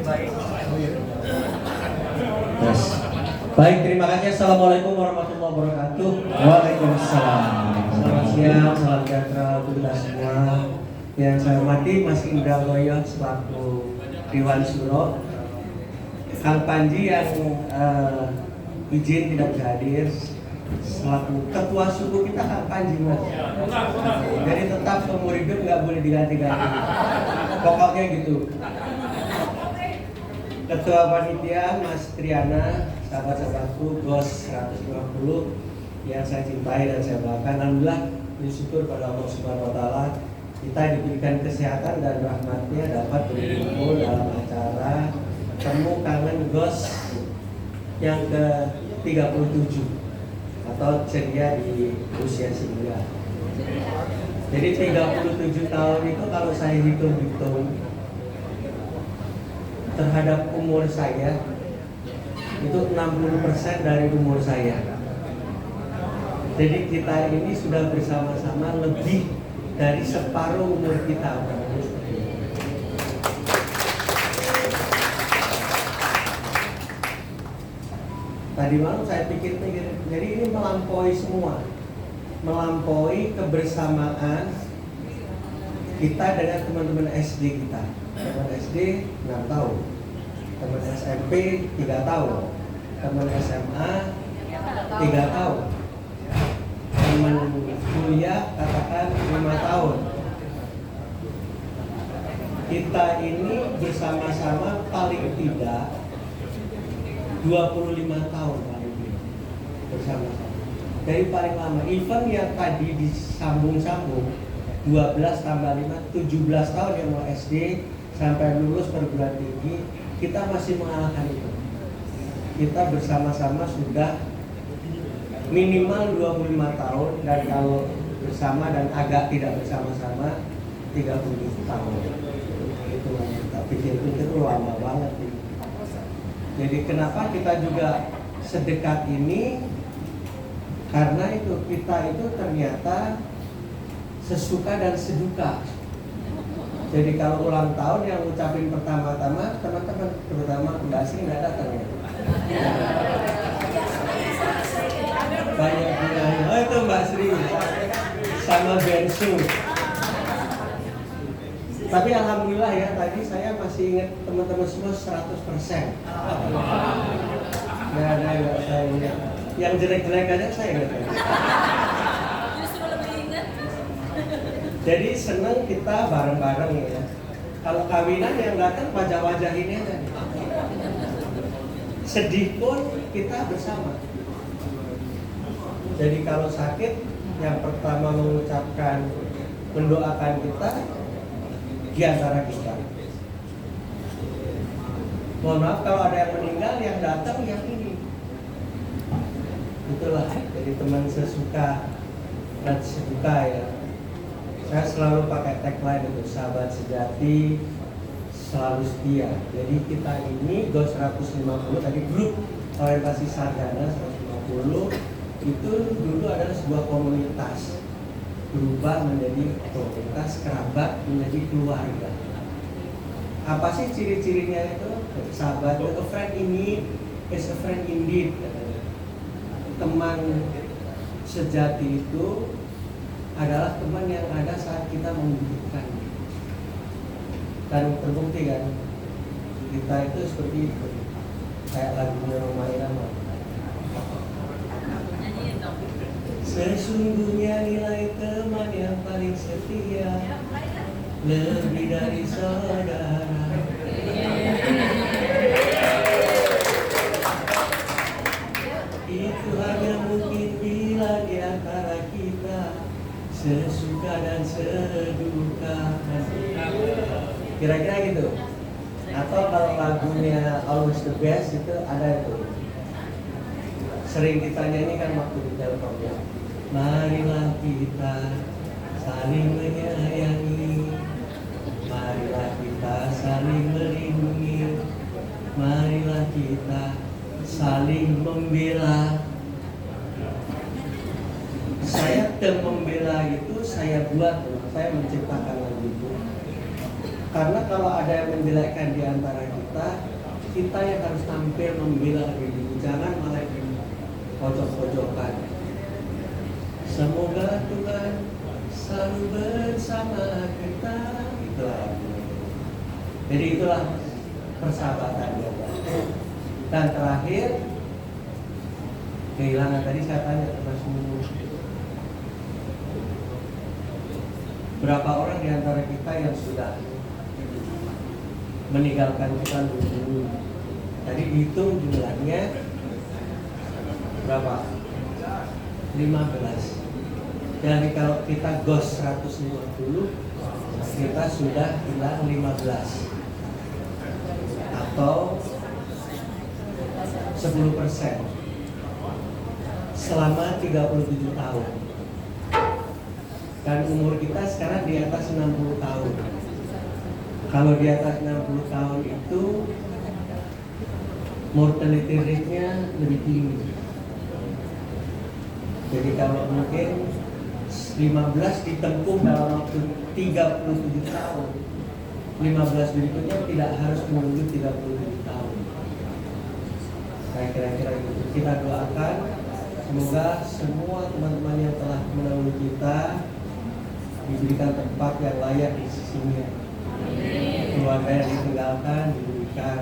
baik. Yes. Baik, terima kasih. Assalamualaikum warahmatullahi wabarakatuh. Waalaikumsalam. Selamat siang, salam sejahtera untuk kita semua. Yang saya hormati Mas Indra Loyo selaku Dewan Suro, Kang Panji yang izin tidak bisa hadir selaku ketua suku kita, Kang Panji Mas. Jadi tetap seumur hidup nggak boleh diganti-ganti. Pokoknya gitu. Ketua Panitia Mas Triana, sahabat-sahabatku, GOS 150 yang saya cintai dan saya banggakan. Alhamdulillah, bersyukur pada Allah Subhanahu Wa Taala kita diberikan kesehatan dan rahmatnya dapat berkumpul dalam acara Temu Kangen GOS yang ke-37 atau ceria di usia singgah. Jadi 37 tahun itu kalau saya hitung-hitung terhadap umur saya itu 60% dari umur saya. Jadi kita ini sudah bersama-sama lebih dari separuh umur kita. Tadi malam saya pikir-pikir, jadi ini melampaui semua, melampaui kebersamaan kita dengan teman-teman SD kita. Teman SD 6 tahun, teman SMP 3 tahun, teman SMA 3 tahun, teman kuliah katakan 5 tahun. Kita ini bersama-sama paling tidak 25 tahun paling tidak bersama-sama. Dari paling lama, event yang tadi disambung-sambung 12 tambah 5, 17 tahun yang mulai SD sampai lulus perguruan tinggi, kita masih mengalahkan itu. Kita bersama-sama sudah minimal 25 tahun, dan kalau bersama dan agak tidak bersama-sama 30 tahun. Itu kita pikir-pikir lama banget ini. Jadi kenapa kita juga sedekat ini? Karena itu kita itu ternyata sesuka dan seduka. Jadi kalau ulang tahun yang ucapin pertama-tama teman-teman, terutama Mbak Sri nggak datang ya. Banyak bilangnya, oh itu Mbak Sri sama Bensu. Tapi alhamdulillah ya, tadi saya masih ingat teman-teman semua 100%. Nggak ada yang saya ingat. Yang jelek-jelek aja saya ingat. Justru lebih ingat. Jadi senang kita bareng-bareng ya. Kalau kawinan yang datang wajah-wajah ini aja. Sedih pun kita bersama. Jadi kalau sakit, yang pertama mengucapkan, mendoakan kita di antara kita. Mohon maaf kalau ada yang meninggal, yang datang yang ini. Itulah, jadi teman sesuka dan seduka ya. Saya selalu pakai tagline itu, sahabat sejati selalu setia. Jadi kita ini GOS 150, tadi grup orientasi sarjana 150 itu dulu adalah sebuah komunitas, berubah menjadi komunitas, kerabat menjadi keluarga. Apa sih ciri-cirinya itu? Sahabat, a friend in need is a friend indeed. Teman sejati itu adalah teman yang ada saat kita membutuhkan. Dan terbukti kan, kita itu seperti itu. Kayak lagunya Rhoma Irama. Sesungguhnya nilai teman yang paling setia lebih dari saudara. Itu hanya mungkin bila di antara kita sesuka dan seduka. Kira-kira gitu. Atau kalau lagunya Always the Best itu ada itu. Sering kita nyanyikan waktu di telepon ya. Marilah kita saling menyayangi, marilah kita saling melindungi, marilah kita saling membela. Saya membela itu saya buat, saya menciptakan lagu itu. Karena kalau ada yang menjelekkan di antara kita, kita yang harus tampil membela diri, jangan malah di pojok-pojokan. Semoga Tuhan selalu bersama kita. Itulah. Jadi itulah persahabatan ya. Dan terakhir, kehilangan tadi saya tanya ke Mas Munu, berapa orang di antara kita yang sudah meninggalkan kita dulu? Tadi dihitung jumlahnya berapa? 15. Jadi kalau kita ghost 150, kita sudah hilang 15 atau 10% selama 37 tahun. Dan umur kita sekarang di atas 60 tahun. Kalau di atas 60 tahun itu mortality rate-nya lebih tinggi. Jadi kalau mungkin 15 ditempuh dalam waktu 37 tahun, 15 berikutnya tidak harus menunggu 37 tahun. Nah, kira-kira gitu. Kita doakan semoga semua teman-teman yang telah menemui kita diberikan tempat yang layak di sisinya. Keluarga yang ditinggalkan diberikan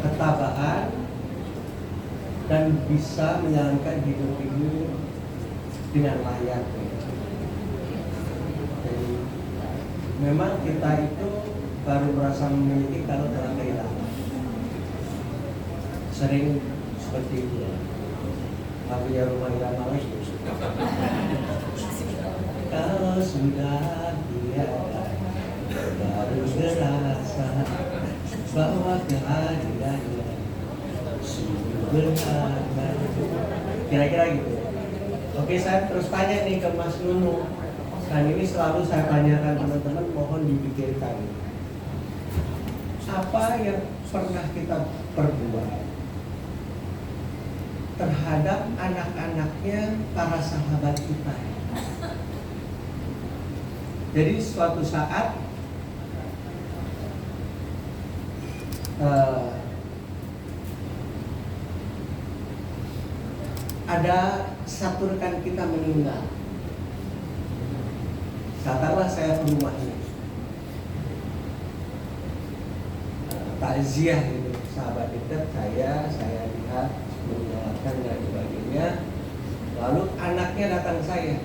ketabahan dan bisa menjalankan hidup ini dengan layak. Jadi memang kita itu baru merasa memiliki kalau telah kehilangan. Sering seperti itu. Lagunya Rumah Irama lagi. Kalau sudah tiada, baru terasa bahwa kehadirannya sungguh berharga. Kira-kira gitu. Oke, saya terus tanya nih ke Mas Nunu. Dan ini selalu saya tanyakan teman-teman, mohon dipikirkan. Apa yang pernah kita perbuat terhadap anak-anaknya para sahabat kita? Jadi suatu saat ada satu rekan kita meninggal. Katakanlah saya ke rumahnya, takziah gitu, sahabat dekat saya lihat mendoakan dan sebagainya. Lalu anaknya datang saya,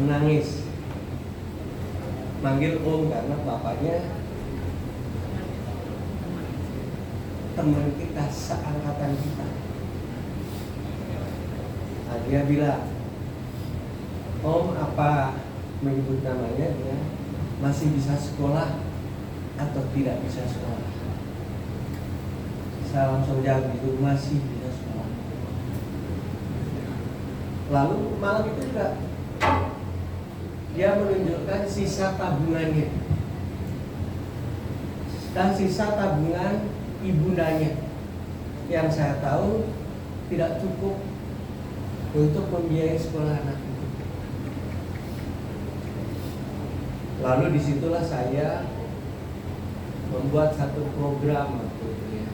menangis, manggil om karena bapaknya teman kita, seangkatan kita. Nah, dia bilang, om apa menyebut namanya, dia masih bisa sekolah atau tidak bisa sekolah. Saya langsung jawab itu, masih bisa sekolah. Lalu malam itu juga dia menunjukkan sisa tabungannya dan sisa tabungan ibundanya yang saya tahu tidak cukup untuk membiayai sekolah anak itu. Lalu disitulah saya membuat satu program waktu itu ya,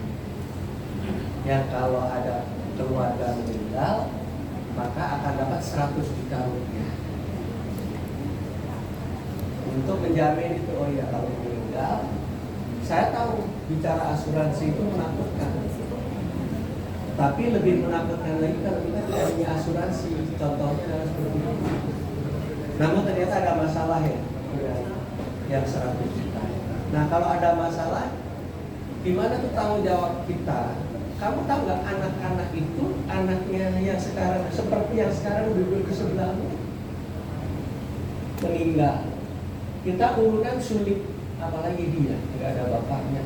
yang kalau ada keluarga meninggal maka akan dapat 100 juta rupiah untuk menjamin itu. Oh ya, kalau meninggal, saya tahu bicara asuransi itu menakutkan, tapi lebih menakutkan lagi kalau kita tidak punya asuransi. Contohnya adalah seperti itu. Namun ternyata ada masalah ya, yang 100 juta. Nah, kalau ada masalah, gimana tuh tanggung jawab kita? Kamu tahu nggak, anak-anak itu, anaknya yang sekarang seperti yang sekarang duduk di sebelahmu meninggal, kita urunan sulit, apalagi dia nggak ada bapaknya.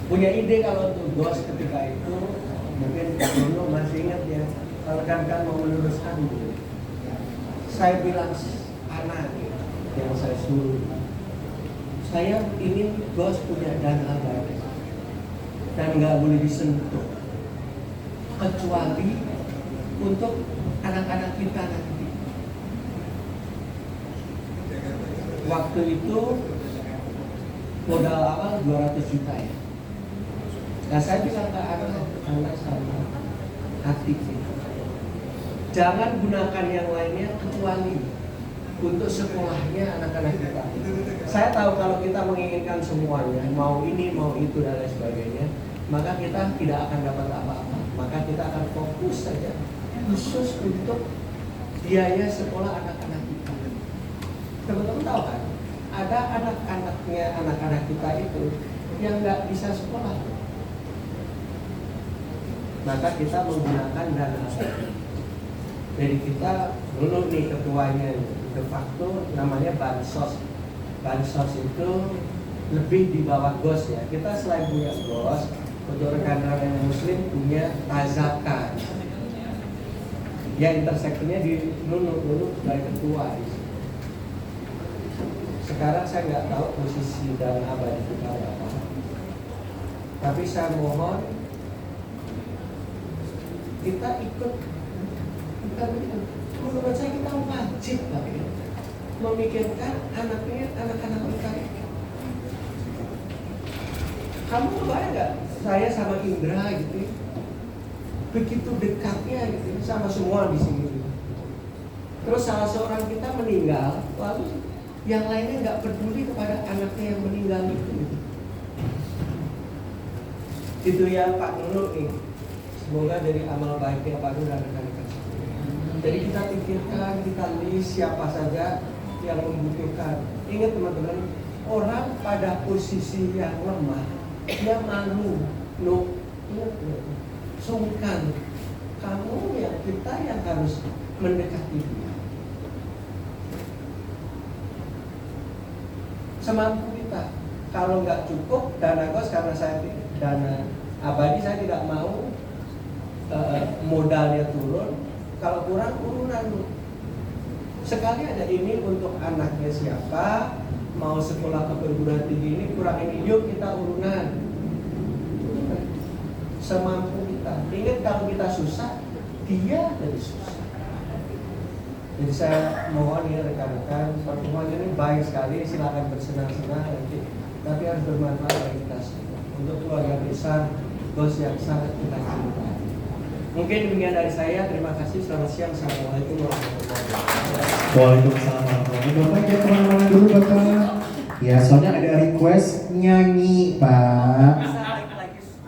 Punya ide kalau tuh ghost ketika itu, mungkin Pak Bruno masih ingat ya, kalau kan mau meluruskan dulu. Saya bilang anak yang saya suruh, saya ingin ghost punya dana banyak dan nggak boleh disentuh kecuali untuk anak-anak kita nanti. Waktu itu modal awal 200 juta ya. Nah saya bilang ke anak sama hati sih, jangan gunakan yang lainnya kecuali untuk sekolahnya anak-anak kita. Saya tahu kalau kita menginginkan semuanya, mau ini, mau itu dan lain sebagainya, maka kita tidak akan dapat apa-apa. Maka kita akan fokus saja khusus untuk biaya sekolah anak-anak kita. Teman-teman tahu kan, ada anak-anak kita itu yang nggak bisa sekolah. Maka kita menggunakan dana. Jadi kita dulu nih ketuanya de facto namanya bansos. Bansos itu lebih di bawah GOS ya. Kita selain punya GOS, untuk rekan-rekan yang muslim punya Tazaka. Ya interseksinya di dulu dari ketua. Sekarang saya nggak tahu posisi dan abadi kita apa. Tapi saya mohon kita ikut. Menurut saya kita wajib memikirkan anak-anak kita. Kamu kebayang nggak? Saya sama Indra gitu, begitu dekatnya gitu sama semua di sini. Terus salah seorang kita meninggal, lalu yang lainnya nggak peduli kepada anaknya yang meninggal itu. Itu ya Pak Nunu nih. Semoga dari amal baiknya Pak Nunu dan rekan-rekan. Jadi kita pikirkan, kita list siapa saja yang membutuhkan. Ingat teman-teman, orang pada posisi yang lemah, dia malu, sungkan. Kamu ya, kita yang harus mendekati dia. Semampu kita. Kalau nggak cukup dana GOS, karena saya dana abadi saya tidak mau modalnya turun. Kalau kurang urunan. Sekali ada ini untuk anaknya siapa, mau sekolah ke perguruan tinggi ini kurang ini, yuk kita urunan. Semampu kita. Ingat kalau kita susah, dia lebih susah. Jadi saya mohon ya rekan-rekan, pertemuan ini baik sekali, silakan bersenang-senang nanti. Tapi harus bermanfaat bagi kita semua. Untuk keluarga besar, GOS yang sangat kita cintai. Mungkin demikian dari saya. Terima kasih. Selamat siang. Assalamualaikum warahmatullahi wabarakatuh. Waalaikumsalam warahmatullahi wabarakatuh. Bapak jangan kemana-mana dulu Bapak. Ya soalnya ada request nyanyi Pak.